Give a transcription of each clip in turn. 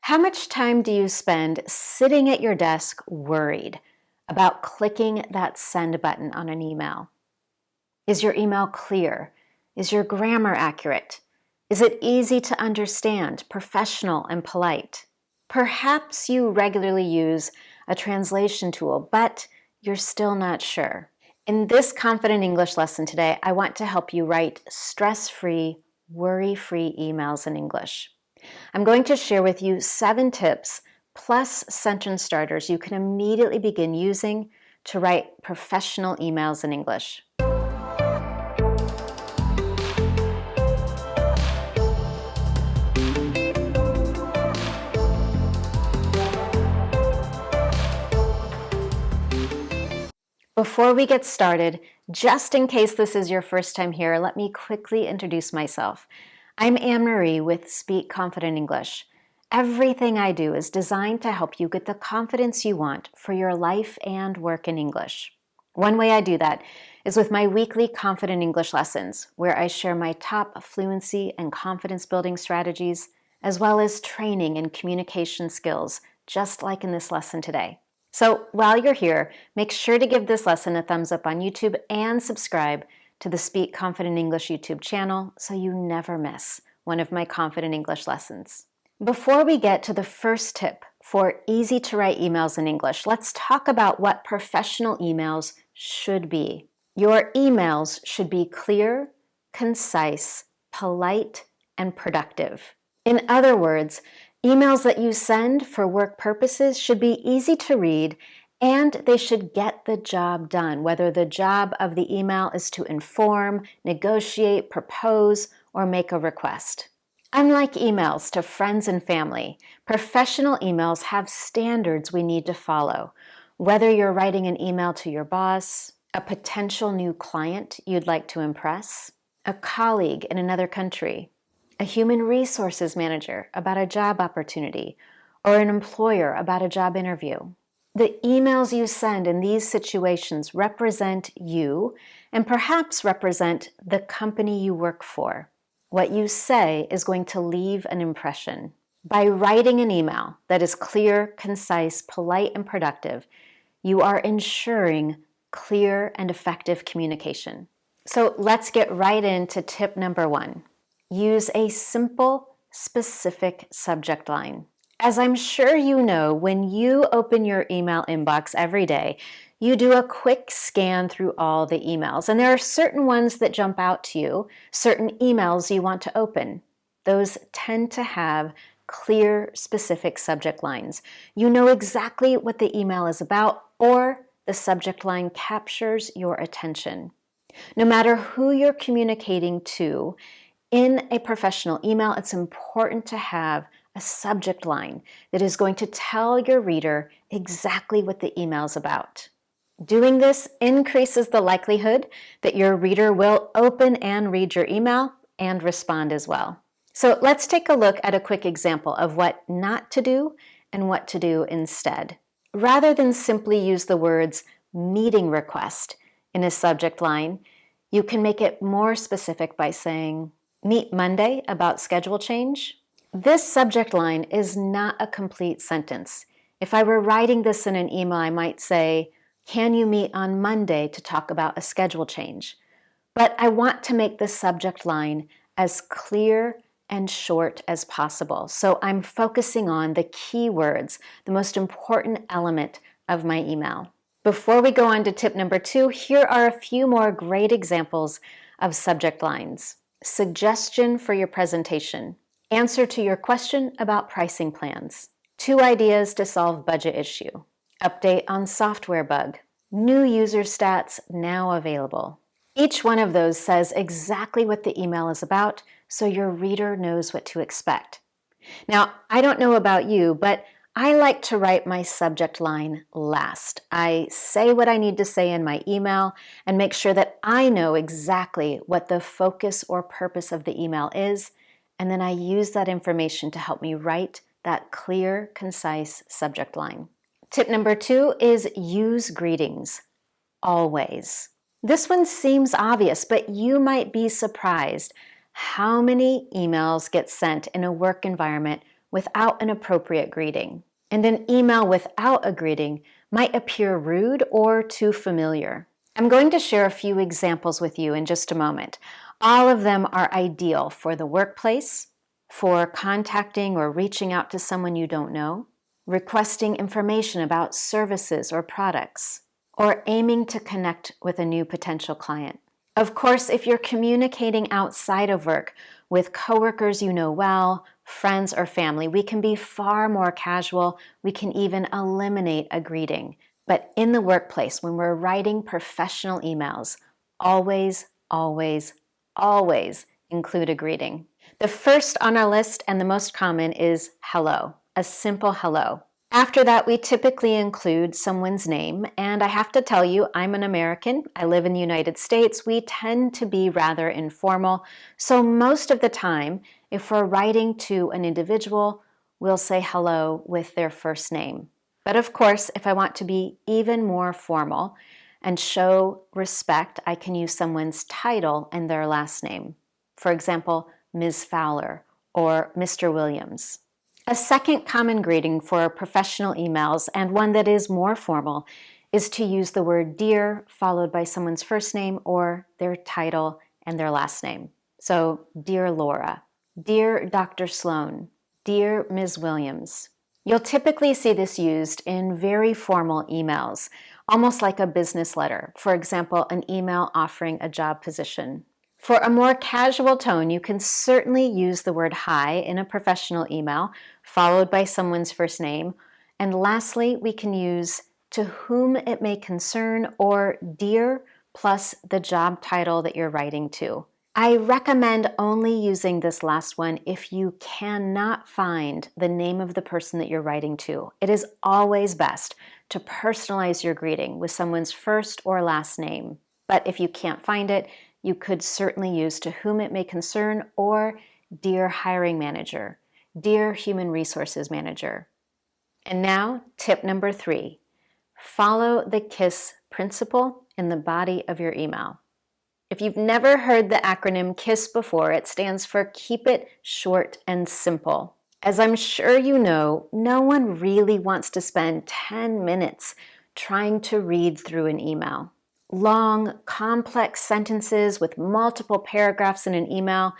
How much time do you spend sitting at your desk worried about clicking that send button on an email? Is your email clear? Is your grammar accurate? Is it easy to understand, professional, and polite? Perhaps you regularly use a translation tool, but you're still not sure. In this Confident English lesson today, I want to help you write stress-free, worry-free emails in English. I'm going to share with you 7 tips plus sentence starters you can immediately begin using to write professional emails in English. Before we get started, just in case this is your first time here, let me quickly introduce myself. I'm Anne-Marie with Speak Confident English. Everything I do is designed to help you get the confidence you want for your life and work in English. One way I do that is with my weekly Confident English lessons, where I share my top fluency and confidence building strategies, as well as training and communication skills, just like in this lesson today. So while you're here, make sure to give this lesson a thumbs up on YouTube and subscribe to the Speak Confident English YouTube channel so you never miss one of my Confident English lessons. Before we get to the first tip for easy to write emails in English, let's talk about what professional emails should be. Your emails should be clear, concise, polite, and productive. In other words, emails that you send for work purposes should be easy to read, and they should get the job done, whether the job of the email is to inform, negotiate, propose, or make a request. Unlike emails to friends and family, professional emails have standards we need to follow. Whether you're writing an email to your boss, a potential new client you'd like to impress, a colleague in another country, a human resources manager about a job opportunity, or an employer about a job interview. The emails you send in these situations represent you and perhaps represent the company you work for. What you say is going to leave an impression. By writing an email that is clear, concise, polite, and productive, you are ensuring clear and effective communication. So let's get right into tip number 1. Use a simple, specific subject line. As I'm sure you know, when you open your email inbox every day, you do a quick scan through all the emails, and there are certain ones that jump out to you, certain emails you want to open. Those tend to have clear, specific subject lines. You know exactly what the email is about, or the subject line captures your attention. No matter who you're communicating to, in a professional email, it's important to have a subject line that is going to tell your reader exactly what the email is about. Doing this increases the likelihood that your reader will open and read your email and respond as well. So let's take a look at a quick example of what not to do and what to do instead. Rather than simply use the words meeting request in a subject line, you can make it more specific by saying, meet Monday about schedule change. This subject line is not a complete sentence. If I were writing this in an email, I might say, can you meet on Monday to talk about a schedule change? But I want to make the subject line as clear and short as possible. So I'm focusing on the key words, the most important element of my email. Before we go on to tip number 2, here are a few more great examples of subject lines. Suggestion for your presentation. Answer to your question about pricing plans. 2 ideas to solve budget issue. Update on software bug. New user stats now available. Each one of those says exactly what the email is about, so your reader knows what to expect. Now, I don't know about you, but I like to write my subject line last. I say what I need to say in my email and make sure that I know exactly what the focus or purpose of the email is, and then I use that information to help me write that clear, concise subject line. Tip number 2 is use greetings, always. This one seems obvious, but you might be surprised how many emails get sent in a work environment without an appropriate greeting. And an email without a greeting might appear rude or too familiar. I'm going to share a few examples with you in just a moment. All of them are ideal for the workplace, for contacting or reaching out to someone you don't know, requesting information about services or products, or aiming to connect with a new potential client. Of course, if you're communicating outside of work with coworkers you know well, friends or family, we can be far more casual. We can even eliminate a greeting. But in the workplace, when we're writing professional emails, always, always, always include a greeting. The first on our list and the most common is hello, a simple hello. After that, we typically include someone's name, and I have to tell you, I'm an American. I live in the United States. We tend to be rather informal, so most of the time, if we're writing to an individual, we'll say hello with their first name. But of course, if I want to be even more formal and show respect, I can use someone's title and their last name. For example, Ms. Fowler or Mr. Williams. A second common greeting for professional emails, and one that is more formal, is to use the word dear followed by someone's first name or their title and their last name. So, dear Laura, dear Dr. Sloan, dear Ms. Williams. You'll typically see this used in very formal emails, almost like a business letter. For example, an email offering a job position. For a more casual tone, you can certainly use the word hi in a professional email, followed by someone's first name. And lastly, we can use to whom it may concern or dear plus the job title that you're writing to. I recommend only using this last one if you cannot find the name of the person that you're writing to. It is always best to personalize your greeting with someone's first or last name. But if you can't find it, you could certainly use to whom it may concern or dear hiring manager, dear human resources manager. And now, tip number 3, follow the KISS principle in the body of your email. If you've never heard the acronym KISS before, it stands for Keep It Short and Simple. As I'm sure you know, no one really wants to spend 10 minutes trying to read through an email. Long, complex sentences with multiple paragraphs in an email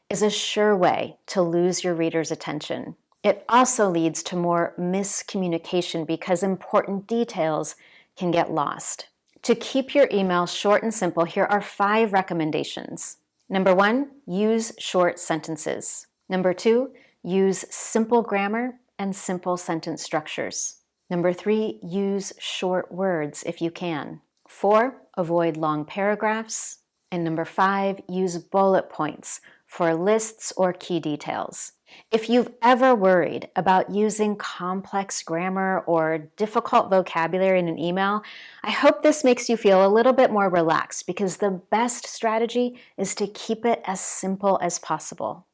is a sure way to lose your reader's attention. It also leads to more miscommunication because important details can get lost. To keep your email short and simple, here are 5 recommendations. Number 1, use short sentences. Number 2, use simple grammar and simple sentence structures. Number 3, use short words if you can. 4, avoid long paragraphs. And number 5, use bullet points for lists or key details. If you've ever worried about using complex grammar or difficult vocabulary in an email, I hope this makes you feel a little bit more relaxed because the best strategy is to keep it as simple as possible.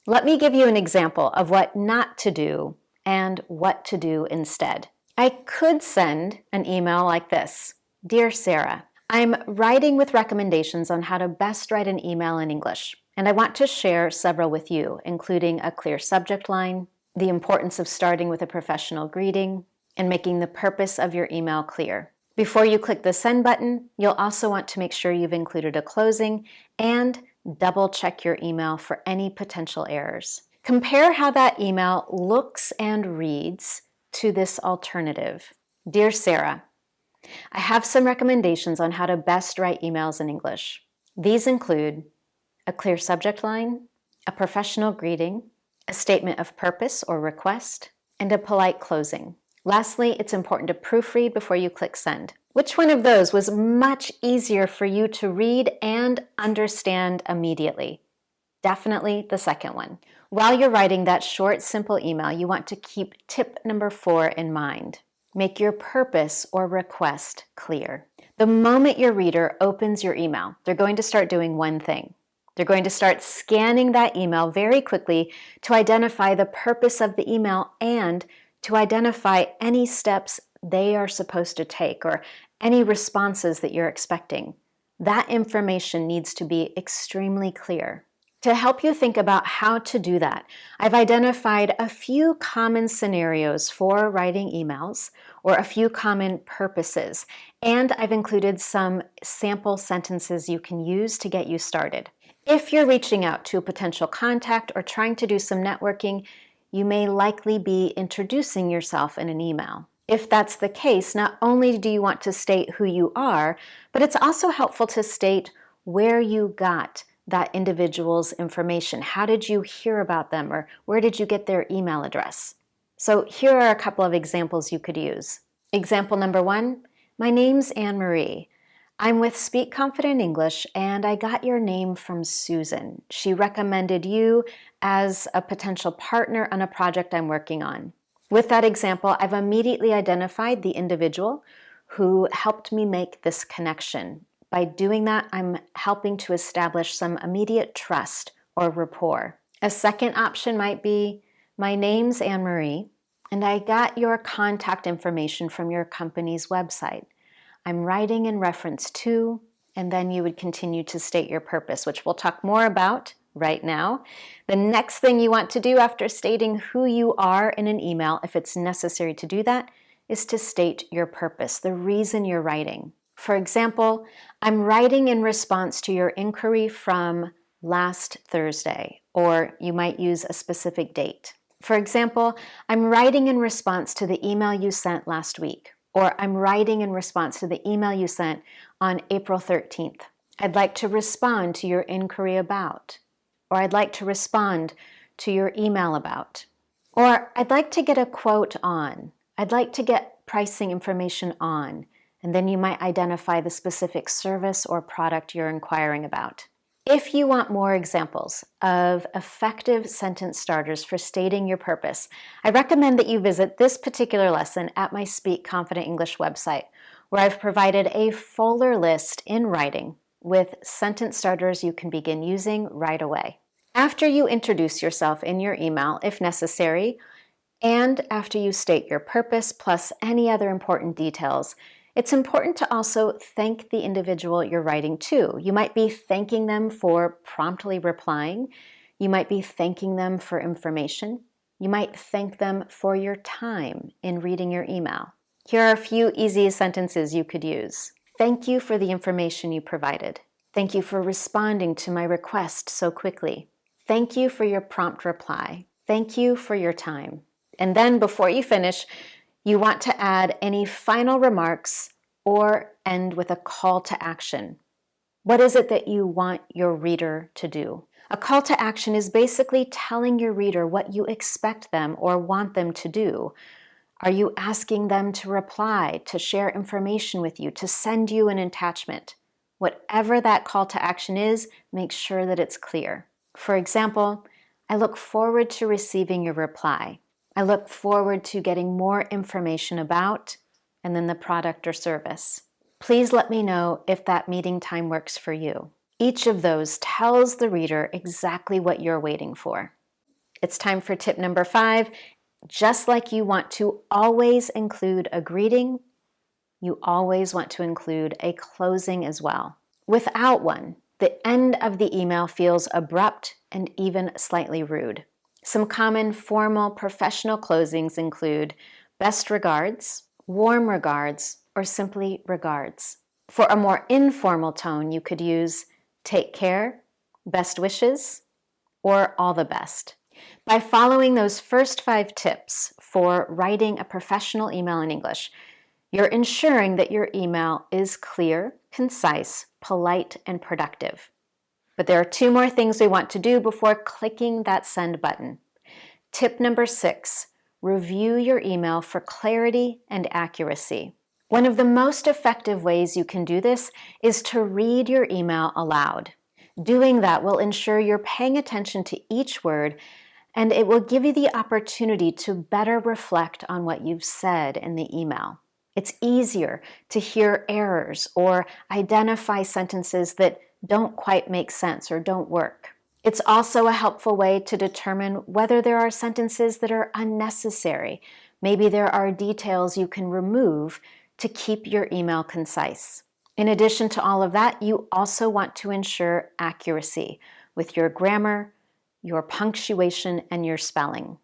Let me give you an example of what not to do and what to do instead. I could send an email like this. Dear Sarah, I'm writing with recommendations on how to best write an email in English, and I want to share several with you, including a clear subject line, the importance of starting with a professional greeting, and making the purpose of your email clear. Before you click the send button, you'll also want to make sure you've included a closing and double check your email for any potential errors. Compare how that email looks and reads to this alternative. Dear Sarah, I have some recommendations on how to best write emails in English. These include a clear subject line, a professional greeting, a statement of purpose or request, and a polite closing. Lastly, it's important to proofread before you click send. Which one of those was much easier for you to read and understand immediately? Definitely the second one. While you're writing that short, simple email, you want to keep tip number 4 in mind. Make your purpose or request clear. The moment your reader opens your email, they're going to start doing one thing. They're going to start scanning that email very quickly to identify the purpose of the email and to identify any steps they are supposed to take or any responses that you're expecting. That information needs to be extremely clear. To help you think about how to do that, I've identified a few common scenarios for writing emails or a few common purposes, and I've included some sample sentences you can use to get you started. If you're reaching out to a potential contact or trying to do some networking, you may likely be introducing yourself in an email. If that's the case, not only do you want to state who you are, but it's also helpful to state where you got that individual's information. How did you hear about them, or where did you get their email address? So here are a couple of examples you could use. Example number 1, my name's Anne-Marie. I'm with Speak Confident English, and I got your name from Susan. She recommended you as a potential partner on a project I'm working on. With that example, I've immediately identified the individual who helped me make this connection. By doing that, I'm helping to establish some immediate trust or rapport. A second option might be, my name's Anne-Marie, and I got your contact information from your company's website. I'm writing in reference to, and then you would continue to state your purpose, which we'll talk more about right now. The next thing you want to do after stating who you are in an email, if it's necessary to do that, is to state your purpose, the reason you're writing. For example, I'm writing in response to your inquiry from last Thursday, or you might use a specific date. For example, I'm writing in response to the email you sent last week, or I'm writing in response to the email you sent on April 13th. I'd like to respond to your inquiry about, or I'd like to respond to your email about, or I'd like to get a quote on, I'd like to get pricing information on, and then you might identify the specific service or product you're inquiring about. If you want more examples of effective sentence starters for stating your purpose, I recommend that you visit this particular lesson at my Speak Confident English website, where I've provided a fuller list in writing with sentence starters you can begin using right away. After you introduce yourself in your email, if necessary, and after you state your purpose plus any other important details, it's important to also thank the individual you're writing to. You might be thanking them for promptly replying. You might be thanking them for information. You might thank them for your time in reading your email. Here are a few easy sentences you could use. Thank you for the information you provided. Thank you for responding to my request so quickly. Thank you for your prompt reply. Thank you for your time. And then before you finish, you want to add any final remarks or end with a call to action. What is it that you want your reader to do? A call to action is basically telling your reader what you expect them or want them to do. Are you asking them to reply, to share information with you, to send you an attachment? Whatever that call to action is, make sure that it's clear. For example, I look forward to receiving your reply. I look forward to getting more information about, and then the product or service. Please let me know if that meeting time works for you. Each of those tells the reader exactly what you're waiting for. It's time for tip number 5. Just like you want to always include a greeting, you always want to include a closing as well. Without one, the end of the email feels abrupt and even slightly rude. Some common formal professional closings include best regards, warm regards, or simply regards. For a more informal tone, you could use take care, best wishes, or all the best. By following those first 5 tips for writing a professional email in English, you're ensuring that your email is clear, concise, polite, and productive. But there are 2 more things we want to do before clicking that send button. Tip number 6, review your email for clarity and accuracy. One of the most effective ways you can do this is to read your email aloud. Doing that will ensure you're paying attention to each word, and it will give you the opportunity to better reflect on what you've said in the email. It's easier to hear errors or identify sentences that don't quite make sense or don't work. It's also a helpful way to determine whether there are sentences that are unnecessary. Maybe there are details you can remove to keep your email concise. In addition to all of that, you also want to ensure accuracy. with your grammar, your punctuation, and your spelling.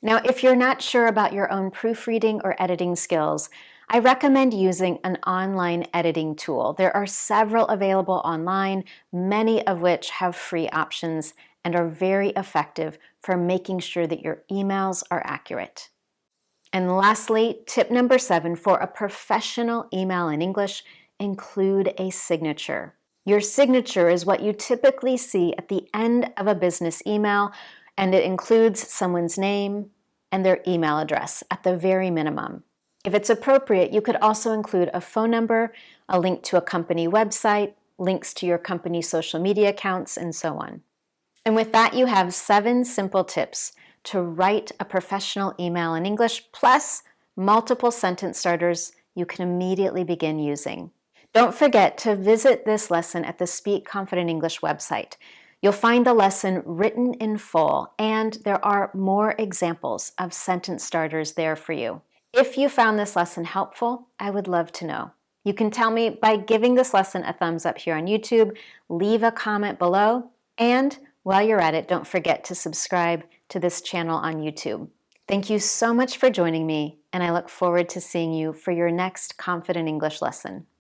Now, if you're not sure about your own proofreading or editing skills, I recommend using an online editing tool. There are several available online, many of which have free options and are very effective for making sure that your emails are accurate. And lastly, tip number 7 for a professional email in English, include a signature. Your signature is what you typically see at the end of a business email, and it includes someone's name and their email address at the very minimum. If it's appropriate, you could also include a phone number, a link to a company website, links to your company's social media accounts, and so on. And with that, you have 7 simple tips to write a professional email in English, plus multiple sentence starters you can immediately begin using. Don't forget to visit this lesson at the Speak Confident English website. You'll find the lesson written in full, and there are more examples of sentence starters there for you. If you found this lesson helpful, I would love to know. You can tell me by giving this lesson a thumbs up here on YouTube, leave a comment below, and while you're at it, don't forget to subscribe to this channel on YouTube. Thank you so much for joining me, and I look forward to seeing you for your next Confident English lesson.